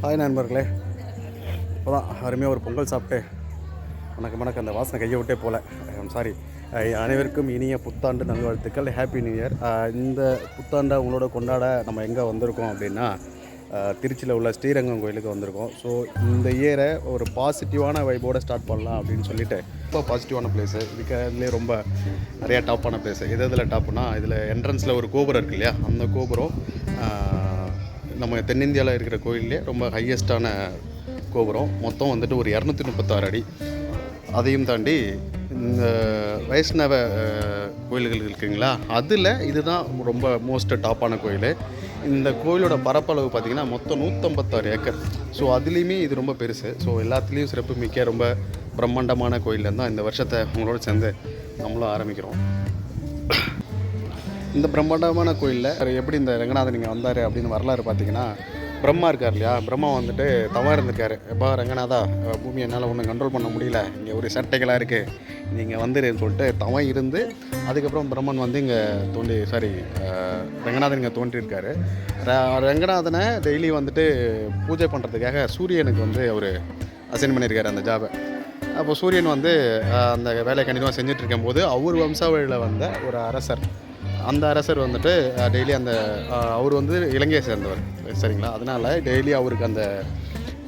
Hi நண்பர்களே, இப்போ தான் அருமையாக ஒரு பொங்கல் சாப்பிட்டு வணக்கம் அந்த வாசனை கையை விட்டே போகல. சாரி. அனைவருக்கும் இனிய புத்தாண்டு நல்வாழ்த்துக்கள். Happy new year. இந்த புத்தாண்டை உங்களோட கொண்டாட நம்ம எங்கே வந்திருக்கோம் அப்படின்னா, திருச்சியில் உள்ள ஸ்ரீரங்கம் கோயிலுக்கு வந்திருக்கோம். ஸோ இந்த இயரை ஒரு பாசிட்டிவான வைப்போடு ஸ்டார்ட் பண்ணலாம் அப்படின்னு சொல்லிட்டு ரொம்ப பாசிட்டிவான பிளேஸு. இதுலேயே ரொம்ப நிறையா டாப்பான பிளேஸு. இதில் டாப்புனா இதில் என்ட்ரன்ஸில் ஒரு கோபுரம் இருக்குது இல்லையா, அந்த கோபுரம் நம்ம தென்னிந்தியாவில் இருக்கிற கோயிலே ரொம்ப ஹையஸ்டான கோபுரம். மொத்தம் வந்துட்டு ஒரு 236 அடி. அதையும் தாண்டி இந்த வைஷ்ணவ கோயில்கள் இருக்குங்களா, அதில் இதுதான் ரொம்ப மோஸ்ட் டாப்பான கோயில். இந்த கோயிலோட பரப்பளவு பார்த்திங்கன்னா மொத்தம் 156 ஏக்கர். ஸோ அதுலேயுமே இது ரொம்ப பெருசு. ஸோ எல்லாத்துலேயும் சிறப்பு மிக்க ரொம்ப பிரம்மாண்டமான கோயிலேருந்து தான் இந்த வருஷத்தை உங்களோட சேர்ந்து நம்மளும் ஆரம்பிக்கிறோம். இந்த பிரம்மாண்டமான கோயிலில் எப்படி இந்த ரங்கநாதன் இங்கே வந்தார் அப்படின்னு வரலாறு பார்த்திங்கன்னா, பிரம்மா இருக்கார் இல்லையா, பிரம்மா வந்துட்டு தவம் இருந்திருக்காரு. எப்பா ரங்கநாதா, பூமி என்னால் ஒன்றும் கண்ட்ரோல் பண்ண முடியல, இங்கே ஒரு சட்டைகளாக இருக்குது, நீங்கள் வந்துருன்னு சொல்லிட்டு தவம் இருந்து அதுக்கப்புறம் பிரம்மன் வந்து இங்கே ரங்கநாதன் இங்கே தோன்றியிருக்காரு. ரங்கநாதனை டெய்லி வந்துட்டு பூஜை பண்ணுறதுக்காக சூரியனுக்கு வந்து அவர் அசைன் பண்ணியிருக்காரு அந்த ஜாபை. அப்போ சூரியன் வந்து அந்த வேலையை கண்டிப்பாக செஞ்சிட்ருக்கும் போது அவர் வம்சாவளியில் வந்த ஒரு அரசர், அந்த அரசர் வந்துட்டு டெய்லி அவர் வந்து இலங்கையை சேர்ந்தவர் சரிங்களா. அதனால் டெய்லி அவருக்கு அந்த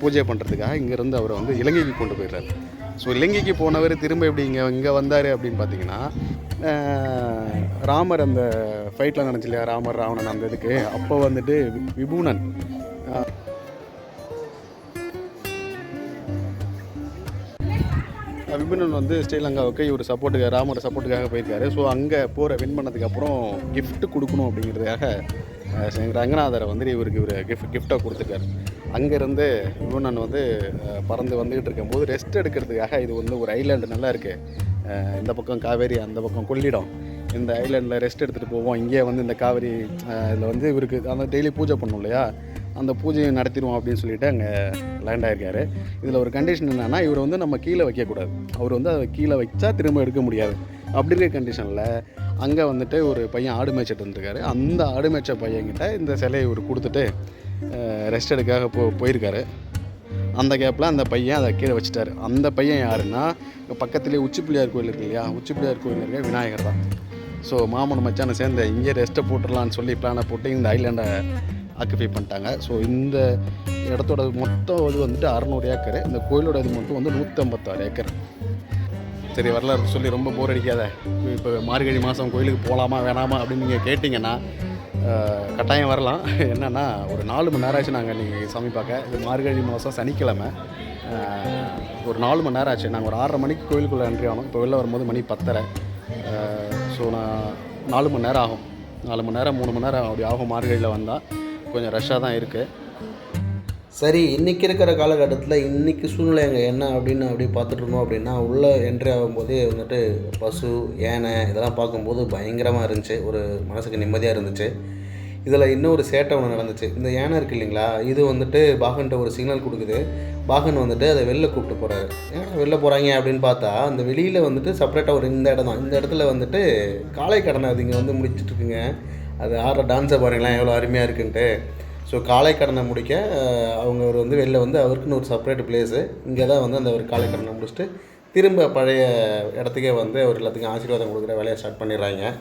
பூஜை பண்ணுறதுக்காக இங்கேருந்து அவரை வந்து இலங்கைக்கு கொண்டு போயிடுறாரு. ஸோ இலங்கைக்கு போனவர் திரும்ப எப்படி இங்கே வந்தார் அப்படின்னு பார்த்தீங்கன்னா, ராமர் அந்த ஃபைட்டில் நினச்சி இல்லையா, ராமர் ராவணன் அந்த இதுக்கு அப்போ வந்துட்டு விபூனன் வந்து ஸ்ரீலங்காவுக்கு இவர் சப்போர்ட்டுக்காக, ராமர் சப்போர்ட்டுக்காக போயிருக்காரு. ஸோ அங்கே வின் பண்ணதுக்கப்புறம் கிஃப்ட் கொடுக்கணும் அப்படிங்கிறதுக்காக ரங்கநாதரை வந்து இவருக்கு கிஃப்டாக கொடுத்துருக்காரு. அங்கேருந்து விபுனன் வந்து பறந்து வந்துக்கிட்டு இருக்கும்போது ரெஸ்ட் எடுக்கிறதுக்காக, இது வந்து ஒரு ஐலாண்டு நல்லா இருக்குது, இந்த பக்கம் காவேரி அந்த பக்கம் கொள்ளிடம், இந்த ஐலாண்டில் ரெஸ்ட் எடுத்துகிட்டு போவோம், இங்கே வந்து இந்த காவேரி இதில் வந்து இவருக்கு அந்த டெய்லி பூஜை பண்ணும் இல்லையா, அந்த பூஜையை நடத்திடுவோம் அப்படின்னு சொல்லிட்டு அங்கே லேண்ட் ஆகிருக்காரு. இதில் ஒரு கண்டிஷன் என்னென்னா, இவர் வந்து நம்ம கீழே வைக்கக்கூடாது, அவர் வந்து அதை கீழே வச்சா திரும்ப எடுக்க முடியாது. அப்படி இருக்க கண்டிஷனில் அங்கே வந்துட்டு ஒரு பையன் ஆடு மேய்ச்சிட்டு இருந்திருக்காரு. அந்த ஆடு மேய்ச்ச பையன்கிட்ட இந்த சிலையை இவர் கொடுத்துட்டு ரெஸ்ட் எடுக்காக போயிருக்காரு. அந்த கேப்பில் அந்த பையன் அதை கீழே வச்சுட்டார். அந்த பையன் யாருன்னா, பக்கத்துலேயே உச்சி பிள்ளையார் கோயில் இருக்கு இல்லையா, உச்சி பிள்ளையார் கோயில் இருக்க விநாயகர் தான். ஸோ மாமன் மச்சானை சேர்ந்து இங்கே ரெஸ்ட்டை போட்டுடலான்னு சொல்லி பிளானை போட்டு இந்த ஐலாண்டை ஆக்குபை பண்ணிட்டாங்க. ஸோ இந்த இடத்தோட மொத்தம் இது வந்துட்டு 600 ஏக்கர். இந்த கோயிலோட இது மட்டும் வந்து 156 ஏக்கர். சரி, வரலாறு சொல்லி ரொம்ப போர் அடிக்காத. இப்போ மார்கழி மாதம் கோயிலுக்கு போகலாமா வேணாமா அப்படின்னு நீங்கள் கேட்டிங்கன்னா கட்டாயம் வரலாம். என்னென்னா ஒரு 4 மணி நேரம் ஆச்சு நாங்கள் நீங்கள் சாமி பார்க்க. இது மார்கழி மாதம் சனிக்கிழமை. ஒரு 4 மணி நேரம் ஆச்சு. நாங்கள் ஒரு 6:30 மணிக்கு கோயிலுக்குள்ளே என்ட்ரி ஆனோம். இப்போ வெளில வரும்போது மணி 10:30. ஸோ நான் 4 மணி நேரம் ஆகும். 4 மணி நேரம் 3 மணி நேரம் அப்படி ஆகும். மார்கழியில் வந்தால் கொஞ்சம் ரஷ்ஷாக தான் இருக்குது. சரி, இன்றைக்கி இருக்கிற காலகட்டத்தில் இன்றைக்கி சூழ்நிலை அங்கே என்ன அப்படி பார்த்துட்டு இருந்தோம் அப்படின்னா, உள்ளே என்ட்ரி ஆகும்போதே வந்துட்டு பசு, யானை இதெல்லாம் பார்க்கும்போது பயங்கரமாக இருந்துச்சு. ஒரு மனசுக்கு நிம்மதியாக இருந்துச்சு. இதில் இன்னொரு சேட்டை ஒன்று நடந்துச்சு. இந்த யானை இருக்குது இல்லைங்களா, இது வந்துட்டு பாகன்ட்ட ஒரு சிக்னல் கொடுக்குது. பாகன் வந்துட்டு அதை வெளில கூப்பிட்டு போகிறாரு. ஏன்னா வெளில போகிறாங்க அப்படின்னு பார்த்தா, அந்த வெளியில் வந்துட்டு செப்பரேட்டாக ஒரு இந்த இடம் தான். இந்த இடத்துல வந்துட்டு காளை கடனை அது இங்கே வந்து முடிச்சிட்ருக்குங்க. அது ஆடுற டான்ஸை பாருங்களேன் எவ்வளோ அருமையாக இருக்குன்ட்டு. ஸோ காளை கடனை முடிக்க அவங்க வந்து வெளில வந்து அவருக்குன்னு ஒரு செப்பரேட் பிளேஸு, இங்கே தான் வந்து அந்த ஒரு காளை கடனை முடிச்சுட்டு திரும்ப பழைய இடத்துக்கே வந்து அவர் எல்லாத்துக்கும் ஆசீர்வாதம் கொடுக்குற வேலையை ஸ்டார்ட் பண்ணிடுறாங்க.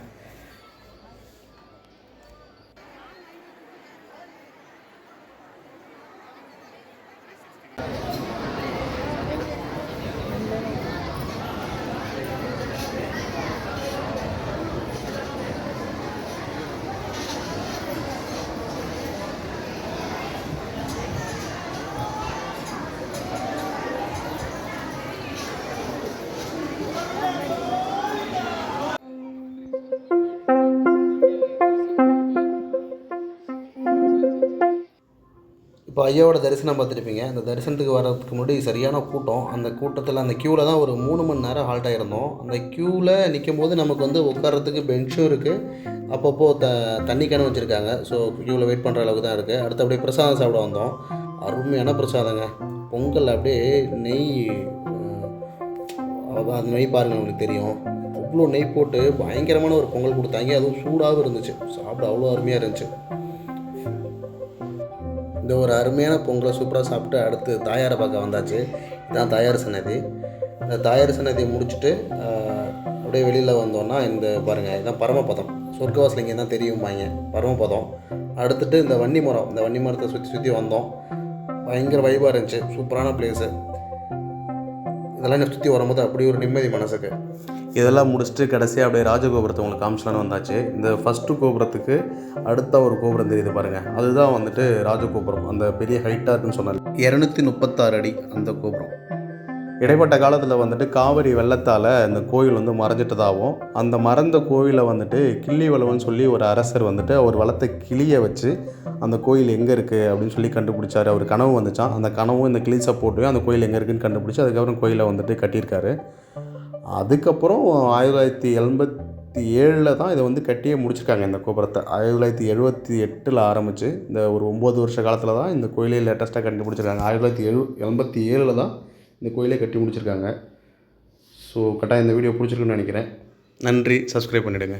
இப்போ ஐயாவோட தரிசனம் பார்த்துருப்பீங்க. அந்த தரிசனத்துக்கு வர்றதுக்கு முன்னாடி சரியான கூட்டம். அந்த கூட்டத்தில் அந்த க்யூவில் தான் ஒரு 3 மணி நேரம் ஹால்ட் ஆகிருந்தோம். அந்த க்யூவில் நிற்கும் போது நமக்கு வந்து உட்கார்றதுக்கு பெஞ்சும் இருக்குது, அப்பப்போ தண்ணி கேனும் வச்சுருக்காங்க. ஸோ க்யூவில் வெயிட் பண்ணுற அளவுக்கு தான் இருக்குது. அடுத்து அப்படியே பிரசாதம் சாப்பிட வந்தோம். அருமையான பிரசாதங்க. பொங்கல் அப்படியே நெய், அந்த நெய் பாருங்கள் உங்களுக்கு தெரியும், அவ்வளோ நெய் போட்டு பயங்கரமான ஒரு பொங்கல் கொடுத்தாங்க. அதுவும் சூடாகவும் இருந்துச்சு, சாப்பிட அவ்வளோ அருமையாக இருந்துச்சு. இந்த ஒரு அருமையான பொங்கலை சூப்பராக சாப்பிட்டு அடுத்து தாயாரை பார்க்க வந்தாச்சு. இதுதான் தாயார் சன்னதி. இந்த தாயார் சன்னதியை முடிச்சுட்டு அப்படியே வெளியில் வந்தோன்னா இந்த பாருங்கள், இதுதான் பரமபதம். சொர்க்கவாசல் இங்கே தான் தெரியுமாங்க, பரமபதம். அடுத்துட்டு இந்த வன்னி மரம், இந்த வன்னி மரத்தை சுற்றி சுற்றி வந்தோம். பயங்கர வைபாக இருந்துச்சு, சூப்பரான பிளேஸு. இதெல்லாம் என்னை சுற்றி வரும்போது அப்படி ஒரு நிம்மதி மனசுக்கு. இதெல்லாம் முடிச்சுட்டு கடைசியாக அப்படியே ராஜகோபுரத்தை உங்களுக்கு காமிச்சலான்னு வந்தாச்சு. இந்த ஃபஸ்ட்டு கோபுரத்துக்கு அடுத்த ஒரு கோபுரம் தெரியுது பாருங்கள், அதுதான் வந்துட்டு ராஜகோபுரம். அந்த பெரிய ஹைட்டாக இருக்குன்னு சொன்னார், 236 அடி அந்த கோபுரம். இடைப்பட்ட காலத்தில் வந்துட்டு காவிரி வெள்ளத்தால் இந்த கோயில் வந்து மறைஞ்சிட்டதாகவும், அந்த மறைந்த கோயிலை வந்துட்டு கிள்ளி வளவன் சொல்லி ஒரு அரசர் வந்துட்டு அவர் வளர்த்த கிளியை வச்சு அந்த கோயில் எங்கே இருக்குது அப்படின்னு சொல்லி கண்டுபிடிச்சார். அவர் கனவு வந்துச்சான். அந்த கனவும் இந்த கிளி சப்போர்ட்டையும் அந்த கோயில் எங்கே இருக்குதுன்னு கண்டுபிடிச்சி அதுக்கப்புறம் கோயிலை வந்துட்டு கட்டியிருக்காரு. அதுக்கப்புறம் 1987 தான் இதை வந்து கட்டியே முடிச்சிருக்காங்க இந்த கோபுரத்தை. 1978 ஆரம்பித்து இந்த ஒரு 9 வருஷ காலத்தில் தான் இந்த கோயிலே லேட்டஸ்ட்டாக கண்டுபிடிச்சிருக்காங்க. 1987 தான் இந்த கோயிலே கட்டி முடிச்சிருக்காங்க. ஸோ கட்டாயம் இந்த வீடியோ பிடிச்சிருக்குன்னு நினைக்கிறேன். நன்றி, சப்ஸ்கிரைப் பண்ணிவிடுங்க.